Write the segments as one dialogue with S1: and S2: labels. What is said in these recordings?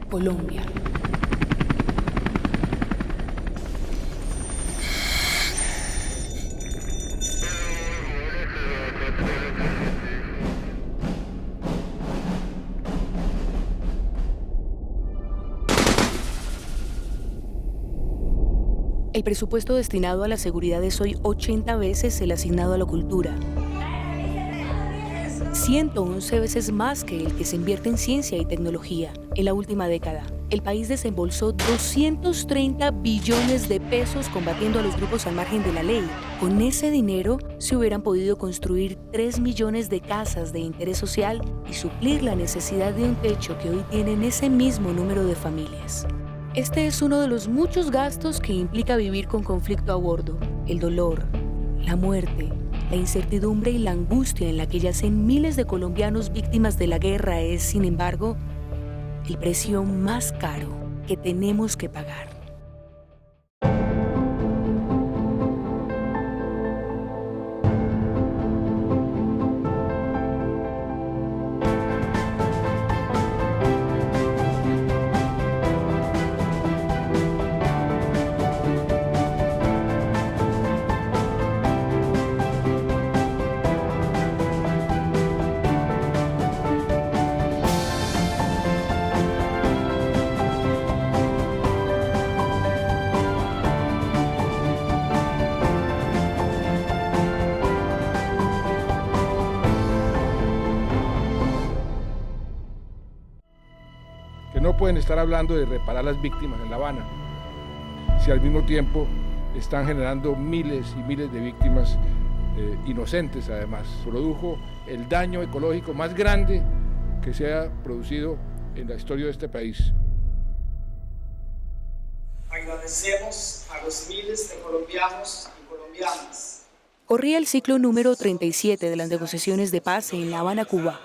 S1: Colombia. El presupuesto destinado a la seguridad es hoy 80 veces el asignado a la cultura. 111 veces más que el que se invierte en ciencia y tecnología. En la última década, el país desembolsó 230 billones de pesos combatiendo a los grupos al margen de la ley. Con ese dinero se hubieran podido construir 3 millones de casas de interés social y suplir la necesidad de un techo que hoy tienen ese mismo número de familias. Este es uno de los muchos gastos que implica vivir con conflicto a bordo. El dolor, la muerte, la incertidumbre y la angustia en la que yacen miles de colombianos víctimas de la guerra es, sin embargo, el precio más caro que tenemos que pagar.
S2: Que no pueden estar hablando de reparar las víctimas en La Habana, si al mismo tiempo están generando miles y miles de víctimas inocentes además. Produjo el daño ecológico más grande que se ha producido en la historia de este país.
S3: Agradecemos a los miles de colombianos y colombianas.
S1: Corría el ciclo número 37 de las negociaciones de paz en La Habana, Cuba,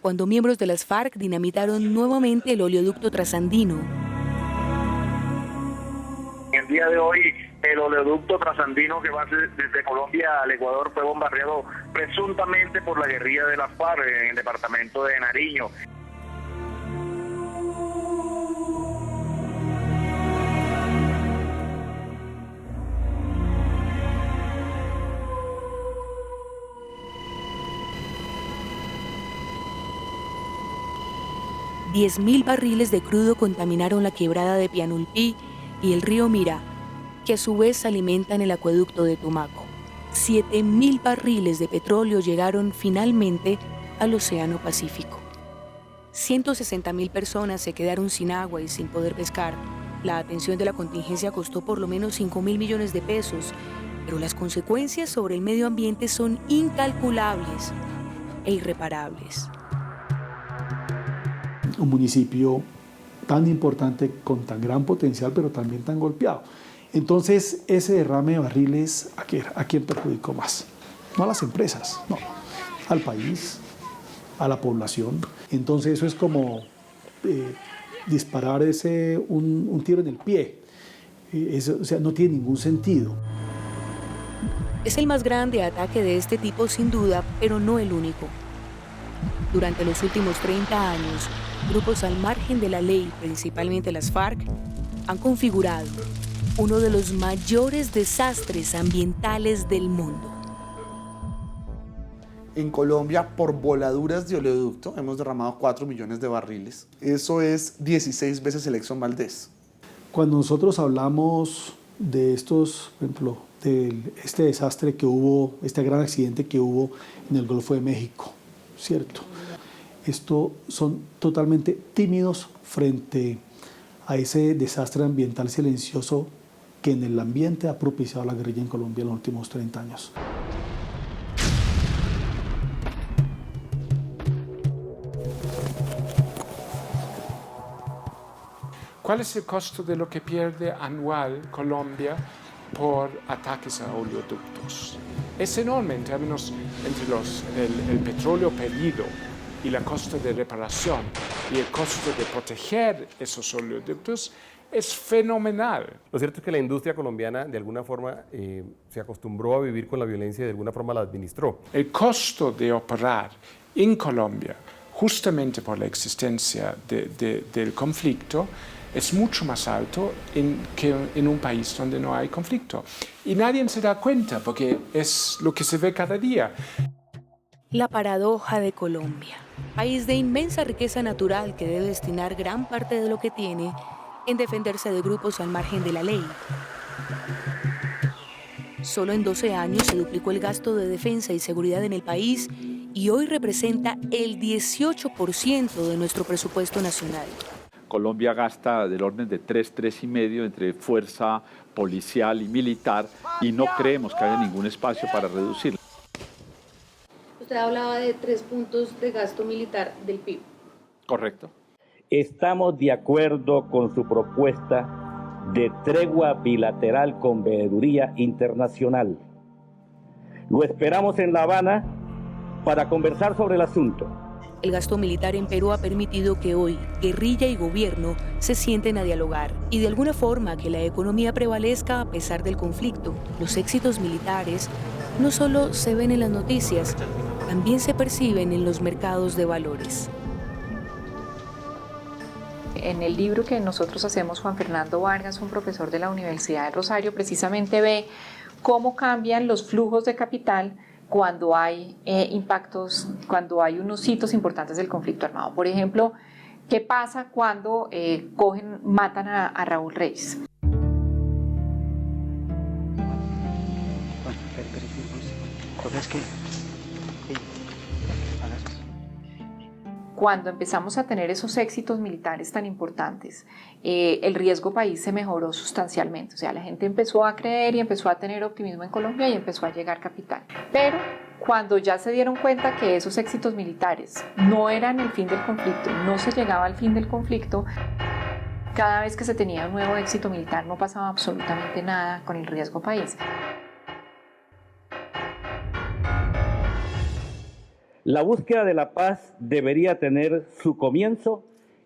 S1: cuando miembros de las FARC dinamitaron nuevamente el oleoducto trasandino.
S4: El día de hoy, el oleoducto trasandino que va desde Colombia al Ecuador fue bombardeado presuntamente por la guerrilla de las FARC en el departamento de Nariño.
S1: $10.000 barriles de crudo contaminaron la quebrada de Pianulpí y el río Mira, que a su vez alimentan el acueducto de Tumaco. 7.000 barriles de petróleo llegaron finalmente al Océano Pacífico. 160.000 personas se quedaron sin agua y sin poder pescar. La atención de la contingencia costó por lo menos 5.000 millones de pesos, pero las consecuencias sobre el medio ambiente son incalculables e irreparables.
S5: Un municipio tan importante, con tan gran potencial, pero también tan golpeado. Entonces, ese derrame de barriles, ¿a quién perjudicó más? No a las empresas, no, al país, a la población. Entonces, eso es como disparar un tiro en el pie. Eso, o sea, no tiene ningún sentido.
S1: Es el más grande ataque de este tipo sin duda, pero no el único. Durante los últimos 30 años, grupos al margen de la ley, principalmente las FARC, han configurado uno de los mayores desastres ambientales del mundo.
S6: En Colombia, por voladuras de oleoducto, hemos derramado 4 millones de barriles. Eso es 16 veces el Exxon Valdez.
S5: Cuando nosotros hablamos de estos, por ejemplo, de este desastre que hubo, este gran accidente que hubo en el Golfo de México, ¿cierto? Estos son totalmente tímidos frente a ese desastre ambiental silencioso que en el ambiente ha propiciado la guerrilla en Colombia en los últimos 30 años.
S7: ¿Cuál es el costo de lo que pierde anual Colombia por ataques a oleoductos? Es enorme en términos entre el petróleo perdido y el costo de reparación y el costo de proteger esos oleoductos es fenomenal.
S8: Lo cierto es que la industria colombiana de alguna forma se acostumbró a vivir con la violencia y de alguna forma la administró.
S7: El costo de operar en Colombia justamente por la existencia del conflicto, es mucho más alto que en un país donde no hay conflicto. Y nadie se da cuenta porque es lo que se ve cada día.
S1: La paradoja de Colombia, país de inmensa riqueza natural que debe destinar gran parte de lo que tiene en defenderse de grupos al margen de la ley. Solo en 12 años se duplicó el gasto de defensa y seguridad en el país y hoy representa el 18% de nuestro presupuesto nacional.
S9: Colombia gasta del orden de 3,5 entre fuerza policial y militar y no creemos que haya ningún espacio para reducirlo.
S10: Usted hablaba de 3 puntos de gasto militar del PIB.
S9: Correcto.
S11: Estamos de acuerdo con su propuesta de tregua bilateral con veeduría internacional. Lo esperamos en La Habana para conversar sobre el asunto.
S1: El gasto militar en Perú ha permitido que hoy guerrilla y gobierno se sienten a dialogar y de alguna forma que la economía prevalezca a pesar del conflicto. Los éxitos militares no solo se ven en las noticias, también se perciben en los mercados de valores.
S12: En el libro que nosotros hacemos, Juan Fernando Vargas, un profesor de la Universidad de Rosario, precisamente ve cómo cambian los flujos de capital cuando hay impactos, cuando hay unos hitos importantes del conflicto armado. Por ejemplo, ¿qué pasa cuando matan a Raúl Reyes? Cuando empezamos a tener esos éxitos militares tan importantes, el riesgo país se mejoró sustancialmente. O sea, la gente empezó a creer y empezó a tener optimismo en Colombia y empezó a llegar capital. Pero cuando ya se dieron cuenta que esos éxitos militares no eran el fin del conflicto, no se llegaba al fin del conflicto, cada vez que se tenía un nuevo éxito militar no pasaba absolutamente nada con el riesgo país.
S11: La búsqueda de la paz debería tener su comienzo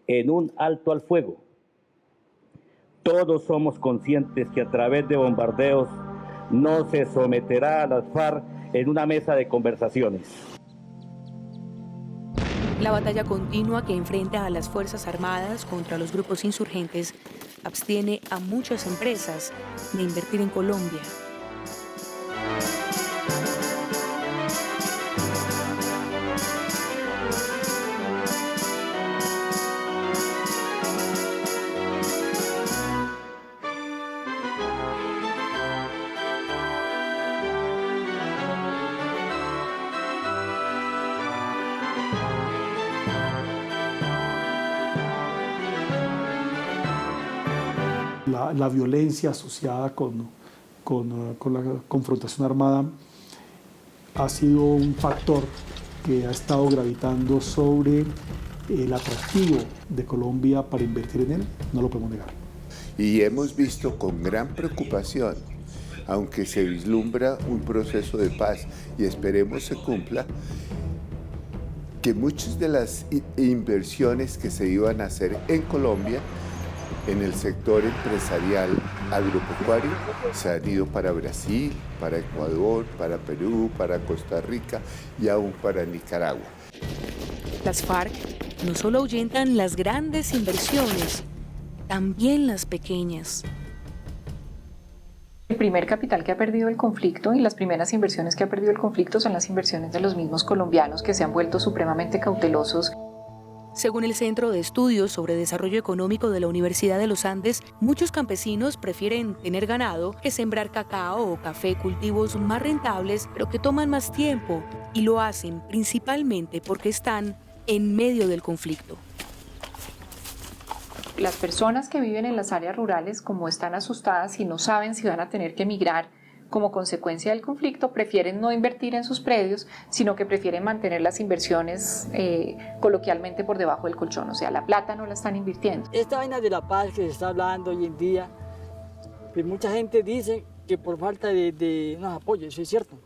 S11: en un alto al fuego. Todos somos conscientes que a través de bombardeos no se someterá a las FARC en una mesa de conversaciones.
S1: La batalla continua que enfrenta a las Fuerzas Armadas contra los grupos insurgentes abstiene a muchas empresas de invertir en Colombia.
S5: La violencia asociada con la confrontación armada ha sido un factor que ha estado gravitando sobre el atractivo de Colombia para invertir en él, no lo podemos negar.
S13: Y hemos visto con gran preocupación, aunque se vislumbra un proceso de paz y esperemos se cumpla, que muchas de las inversiones que se iban a hacer en Colombia en el sector empresarial agropecuario se han ido para Brasil, para Ecuador, para Perú, para Costa Rica y aún para Nicaragua.
S1: Las FARC no solo ahuyentan las grandes inversiones, también las pequeñas.
S12: El primer capital que ha perdido el conflicto y las primeras inversiones que ha perdido el conflicto son las inversiones de los mismos colombianos que se han vuelto supremamente cautelosos.
S1: Según el Centro de Estudios sobre Desarrollo Económico de la Universidad de los Andes, muchos campesinos prefieren tener ganado que sembrar cacao o café, cultivos más rentables, pero que toman más tiempo, y lo hacen principalmente porque están en medio del conflicto.
S12: Las personas que viven en las áreas rurales, como están asustadas y no saben si van a tener que emigrar como consecuencia del conflicto, prefieren no invertir en sus predios, sino que prefieren mantener las inversiones coloquialmente por debajo del colchón, o sea, la plata no la están invirtiendo.
S14: Esta vaina de la paz que se está hablando hoy en día, pues mucha gente dice que por falta de unos apoyos, eso es cierto,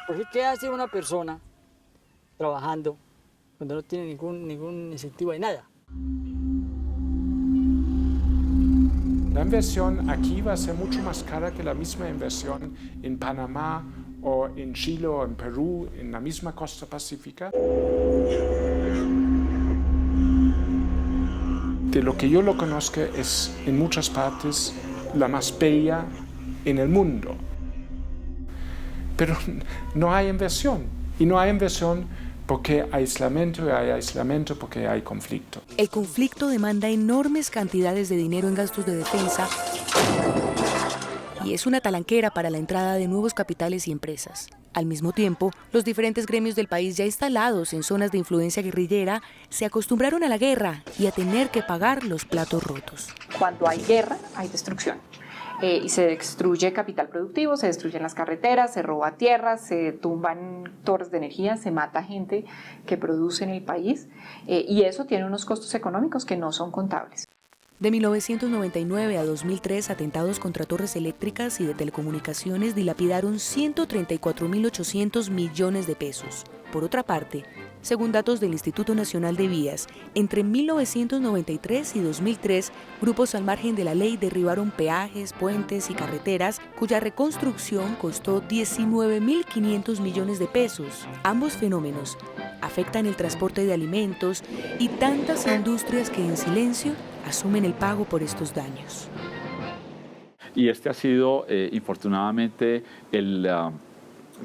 S14: porque ¿qué hace una persona trabajando cuando no tiene ningún incentivo de nada?
S7: La inversión aquí va a ser mucho más cara que la misma inversión en Panamá o en Chile o en Perú, en la misma costa pacífica. De lo que yo lo conozco es en muchas partes la más bella en el mundo. Pero no hay inversión, y no hay inversión porque hay aislamiento, y hay aislamiento porque hay conflicto.
S1: El conflicto demanda enormes cantidades de dinero en gastos de defensa y es una talanquera para la entrada de nuevos capitales y empresas. Al mismo tiempo, los diferentes gremios del país ya instalados en zonas de influencia guerrillera se acostumbraron a la guerra y a tener que pagar los platos rotos.
S12: Cuando hay guerra, hay destrucción. Y se destruye capital productivo, se destruyen las carreteras, se roba tierras, se tumban torres de energía, se mata gente que produce en el país y eso tiene unos costos económicos que no son contables.
S1: De 1999 a 2003, atentados contra torres eléctricas y de telecomunicaciones dilapidaron 134.800 millones de pesos. Por otra parte, según datos del Instituto Nacional de Vías, entre 1993 y 2003, grupos al margen de la ley derribaron peajes, puentes y carreteras, cuya reconstrucción costó 19.500 millones de pesos. Ambos fenómenos afectan el transporte de alimentos y tantas industrias que en silencio asumen el pago por estos daños.
S9: Y este ha sido, infortunadamente, el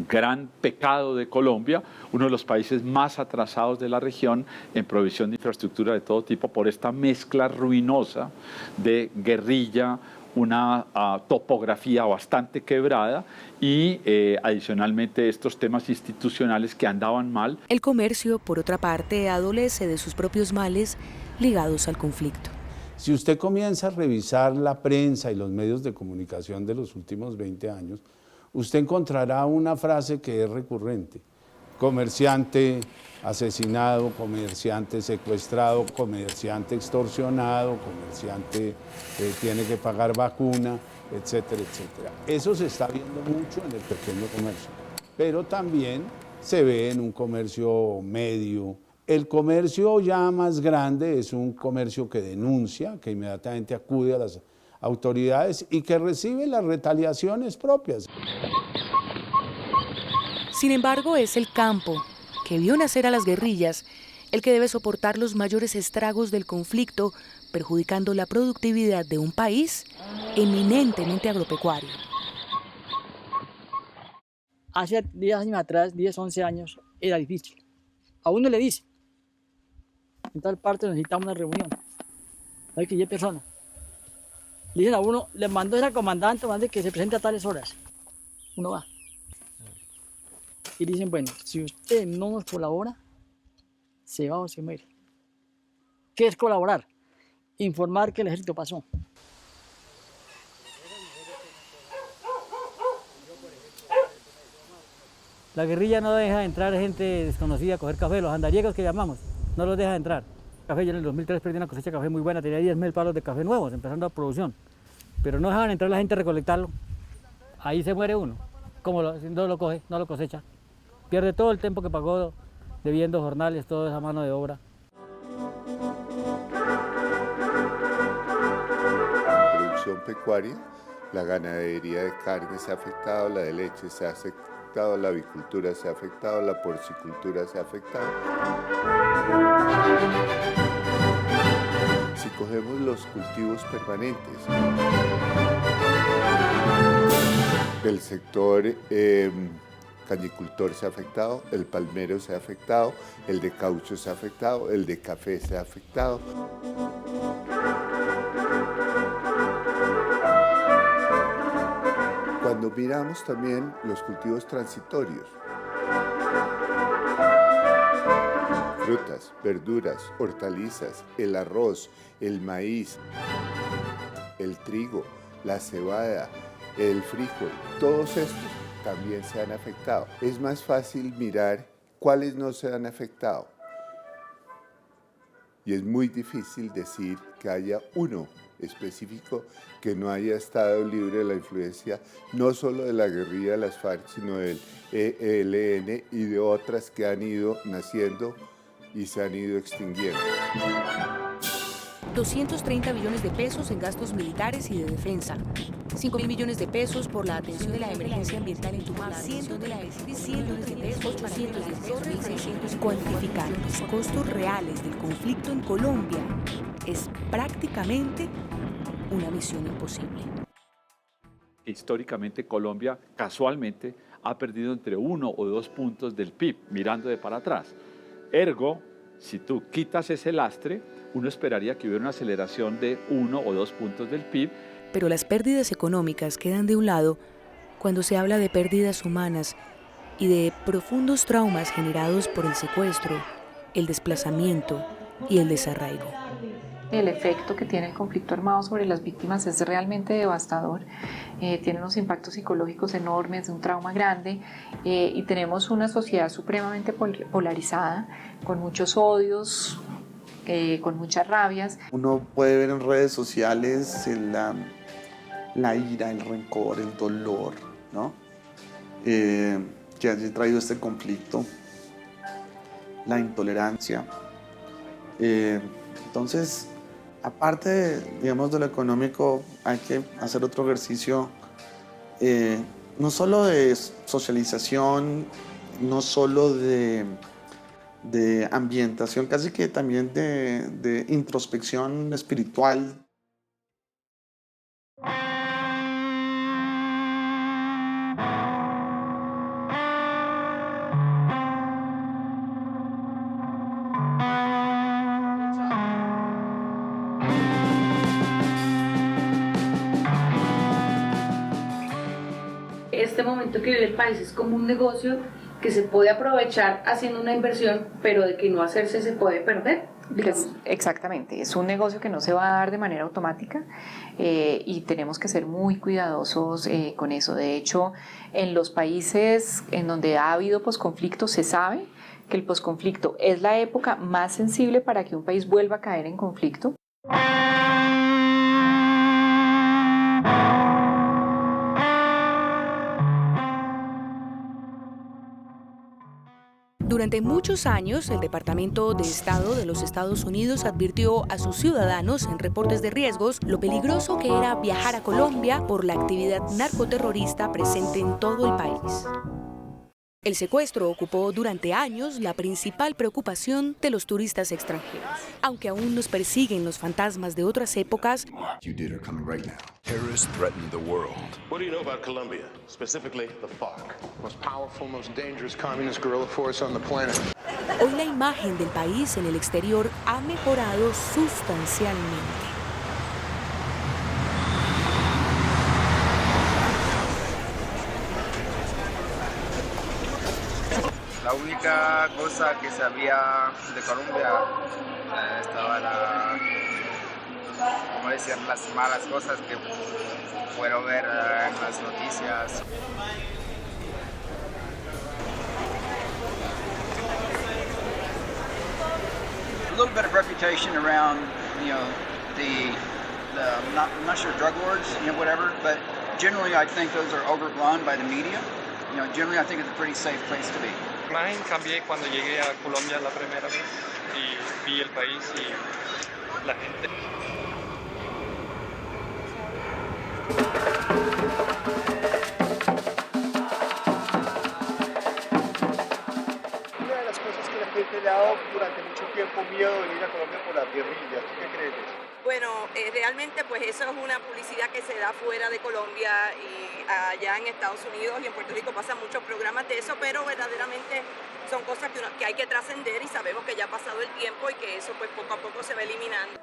S9: gran pecado de Colombia, uno de los países más atrasados de la región en provisión de infraestructura de todo tipo por esta mezcla ruinosa de guerrilla, una topografía bastante quebrada y adicionalmente estos temas institucionales que andaban mal.
S1: El comercio, por otra parte, adolece de sus propios males ligados al conflicto.
S15: Si usted comienza a revisar la prensa y los medios de comunicación de los últimos 20 años, usted encontrará una frase que es recurrente: comerciante asesinado, comerciante secuestrado, comerciante extorsionado, comerciante tiene que pagar vacuna, etcétera, etcétera. Eso se está viendo mucho en el pequeño comercio, pero también se ve en un comercio medio. El comercio ya más grande es un comercio que denuncia, que inmediatamente acude a las autoridades y que recibe las retaliaciones propias.
S1: Sin embargo, es el campo, que vio nacer a las guerrillas, el que debe soportar los mayores estragos del conflicto, perjudicando la productividad de un país eminentemente agropecuario.
S14: Hace 10 años atrás, 10, 11 años, era difícil. A uno le dice, en tal parte necesitamos una reunión. Hay que 10 personas. Le dicen a uno, le mandó al comandante, mande que se presente a tales horas. Uno va. Y dicen, bueno, si usted no nos colabora, se va o se muere. ¿Qué es colaborar? Informar que el ejército pasó. La guerrilla no deja entrar gente desconocida a coger café, los andariegos que llamamos, no los deja entrar. Café, yo en el 2003 perdí una cosecha de café muy buena, tenía 10.000 palos de café nuevos, empezando la producción. Pero no dejaban entrar la gente a recolectarlo. Ahí se muere uno. ¿Cómo no lo coge, no lo cosecha? Pierde todo el tiempo que pagó debiendo jornales, toda esa mano de obra.
S13: La producción pecuaria, la ganadería de carne se ha afectado, la de leche se ha afectado, la avicultura se ha afectado, la porcicultura se ha afectado. Si cogemos los cultivos permanentes, el sector cañicultor se ha afectado, el palmero se ha afectado, el de caucho se ha afectado, el de café se ha afectado. Cuando miramos también los cultivos transitorios, frutas, verduras, hortalizas, el arroz, el maíz, el trigo, la cebada, el frijol, todos estos también se han afectado. Es más fácil mirar cuáles no se han afectado. Y es muy difícil decir que haya uno específico que no haya estado libre de la influencia no solo de la guerrilla de las FARC, sino del ELN y de otras que han ido naciendo y se han ido extinguiendo.
S1: 230 billones de pesos en gastos militares y de defensa, 5.000 millones de pesos por la atención de la emergencia ambiental en Tumaco, 100 de la millones de pesos, 816 cuantificar los costos reales del conflicto en Colombia es prácticamente una misión imposible.
S9: Históricamente Colombia casualmente ha perdido entre 1 o 2 puntos del PIB mirando de para atrás. Ergo, si tú quitas ese lastre, uno esperaría que hubiera una aceleración de 1 o 2 puntos del PIB.
S1: Pero las pérdidas económicas quedan de un lado cuando se habla de pérdidas humanas y de profundos traumas generados por el secuestro, el desplazamiento y el desarraigo.
S12: El efecto que tiene el conflicto armado sobre las víctimas es realmente devastador. Tiene unos impactos psicológicos enormes, de un trauma grande, y tenemos una sociedad supremamente polarizada, con muchos odios, con muchas rabias.
S6: Uno puede ver en redes sociales la ira, el rencor, el dolor, ¿no? Que haya traído este conflicto, la intolerancia. Entonces, aparte, digamos, de lo económico, hay que hacer otro ejercicio, no solo de socialización, no solo de ambientación, casi que también de introspección espiritual.
S10: Este momento que vive el país es como un negocio que se puede aprovechar haciendo una inversión, pero de que no hacerse se puede perder.
S12: Exactamente, es un negocio que no se va a dar de manera automática, y tenemos que ser muy cuidadosos con eso. De hecho, en los países en donde ha habido posconflicto se sabe que el posconflicto es la época más sensible para que un país vuelva a caer en conflicto.
S1: Durante muchos años, el Departamento de Estado de los Estados Unidos advirtió a sus ciudadanos en reportes de riesgos lo peligroso que era viajar a Colombia por la actividad narcoterrorista presente en todo el país. El secuestro ocupó durante años la principal preocupación de los turistas extranjeros. Aunque aún nos persiguen los fantasmas de otras épocas,
S16: Terrorists threaten the world. What do you know about Colombia, specifically the FARC?
S17: Most powerful, most dangerous communist guerrilla force on the planet.
S1: hoy la imagen del país en el exterior ha mejorado sustancialmente.
S18: La única cosa que sabía de Colombia estaba como decir, las malas cosas que puedo ver en las noticias.
S19: A little bit of reputation around, you know, I'm not sure, drug lords, you know, whatever, but generally I think those are overblown by the media. You know, generally I think it's a pretty safe place to be.
S20: La imagen cambié cuando llegué a Colombia la primera vez y vi el país y la gente.
S17: Una de las cosas que la gente le ha dado durante mucho tiempo miedo de venir a Colombia por las guerrillas. ¿Tú qué crees?
S21: Bueno, realmente pues eso es una publicidad que se da fuera de Colombia y allá en Estados Unidos y en Puerto Rico pasan muchos programas de eso, pero verdaderamente son cosas que hay que trascender y sabemos que ya ha pasado el tiempo y que eso pues poco a poco se va eliminando.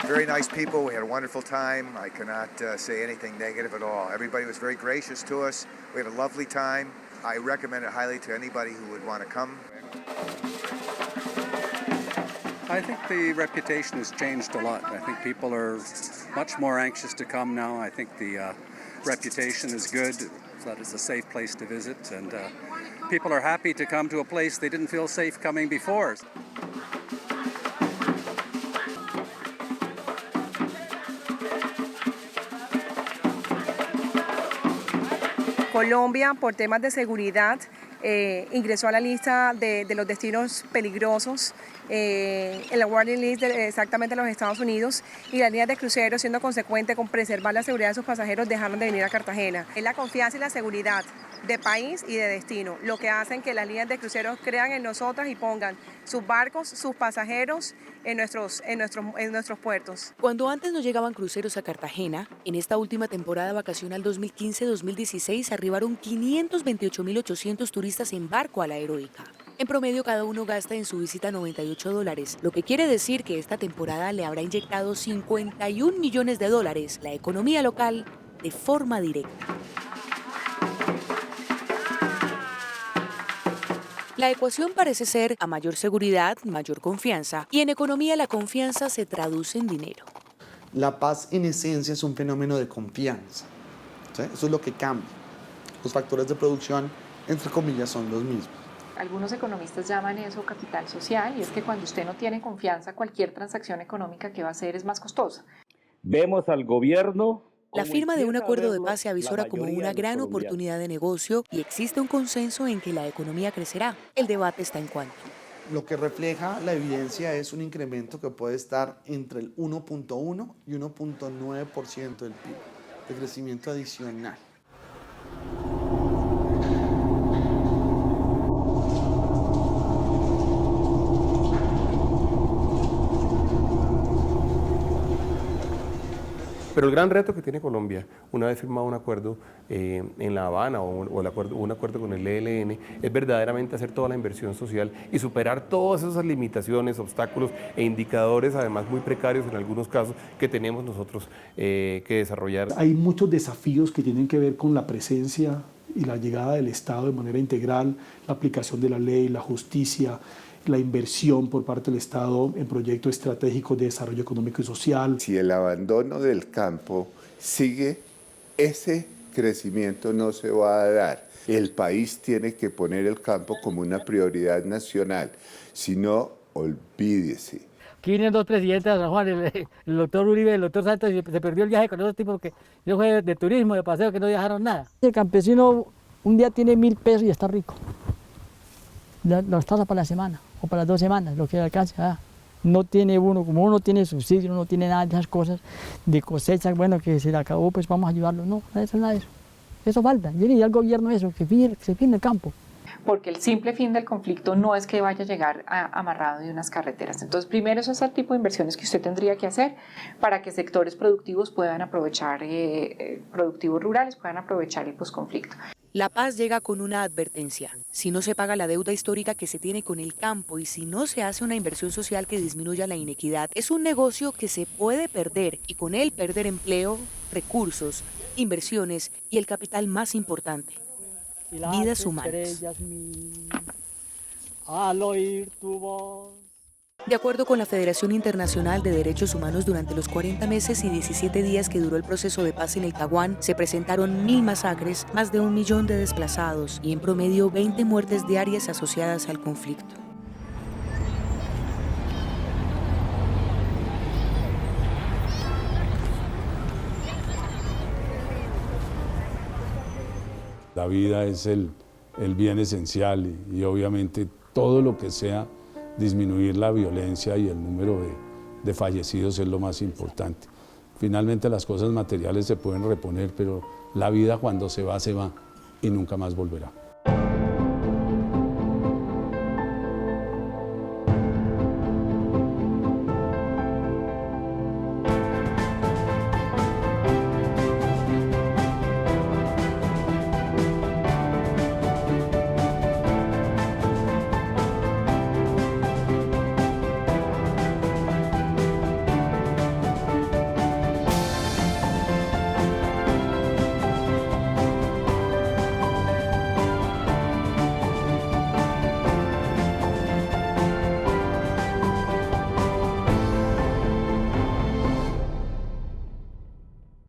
S22: Very nice people. We had a wonderful time. I cannot say anything negative at all. Everybody was very gracious to us. We had a lovely time. I recommend it highly to anybody who would want to come.
S23: I think the reputation has changed a lot. I think people are much more anxious to come now. I think the reputation is good, that it's a safe place to visit, and people are happy to come to a place they didn't feel safe coming before.
S24: Colombia, por temas de seguridad,
S2: ingresó a la lista de los destinos peligrosos, en la warning list exactamente de los Estados Unidos, y las líneas de cruceros, siendo consecuente con preservar la seguridad de sus pasajeros, dejaron de venir a Cartagena. Es la confianza y la seguridad de país y de destino lo que hacen que las líneas de cruceros crean en nosotras y pongan sus barcos, sus pasajeros en nuestros puertos.
S1: Cuando antes no llegaban cruceros a Cartagena, en esta última temporada vacacional 2015-2016 arribaron 528.800 turistas en barco a la Heroica. En promedio, cada uno gasta en su visita $98, lo que quiere decir que esta temporada le habrá inyectado $51 millones la economía local de forma directa. La ecuación parece ser a mayor seguridad, mayor confianza, y en economía la confianza se traduce en dinero.
S6: La paz en esencia es un fenómeno de confianza, ¿sí? Eso es lo que cambia. Los factores de producción, entre comillas, son los mismos.
S12: Algunos economistas llaman eso capital social, y es que cuando usted no tiene confianza, cualquier transacción económica que va a hacer es más costosa.
S11: Vemos al gobierno.
S1: La firma de un acuerdo de paz se avisora como una gran oportunidad de negocio y existe un consenso en que la economía crecerá. El debate está en cuánto.
S6: Lo que refleja la evidencia es un incremento que puede estar entre el 1.1 y 1.9% del PIB, de crecimiento adicional.
S8: Pero el gran reto que tiene Colombia, una vez firmado un acuerdo en La Habana o un acuerdo con el ELN, es verdaderamente hacer toda la inversión social y superar todas esas limitaciones, obstáculos e indicadores, además muy precarios en algunos casos, que tenemos nosotros que desarrollar.
S5: Hay muchos desafíos que tienen que ver con la presencia y la llegada del Estado de manera integral, la aplicación de la ley, la justicia, la inversión por parte del Estado en proyectos estratégicos de desarrollo económico y social.
S13: Si el abandono del campo sigue, ese crecimiento no se va a dar. El país tiene que poner el campo como una prioridad nacional, si no, olvídese.
S14: Aquí vienen dos presidentes de San Juan, el doctor Uribe y el doctor Santos, y se perdió el viaje con esos tipos que yo fui de turismo, de paseo, que no viajaron nada. El campesino un día tiene 1.000 pesos y está rico. Los tasa para la semana o para 2 semanas, lo que alcanza. No tiene uno, como uno tiene subsidio, no tiene nada de esas cosas de cosecha, bueno, que se le acabó, pues vamos a ayudarlo. No, nada de eso. Eso falta. Yo le diría al gobierno eso, que se firme el campo.
S12: Porque el simple fin del conflicto no es que vaya a llegar amarrado de unas carreteras. Entonces, primero eso es el tipo de inversiones que usted tendría que hacer para que sectores productivos puedan aprovechar, productivos rurales puedan aprovechar el posconflicto.
S1: La paz llega con una advertencia. Si no se paga la deuda histórica que se tiene con el campo y si no se hace una inversión social que disminuya la inequidad, es un negocio que se puede perder y con él perder empleo, recursos, inversiones y el capital más importante, vidas humanas.
S14: Al oír tu voz.
S1: De acuerdo con la Federación Internacional de Derechos Humanos, durante los 40 meses y 17 días que duró el proceso de paz en el Caguán, se presentaron 1.000 masacres, más de 1 millón de desplazados y en promedio 20 muertes diarias asociadas al conflicto.
S15: La vida es el bien esencial y obviamente todo lo que sea disminuir la violencia y el número de fallecidos es lo más importante. Finalmente las cosas materiales se pueden reponer, pero la vida cuando se va y nunca más volverá.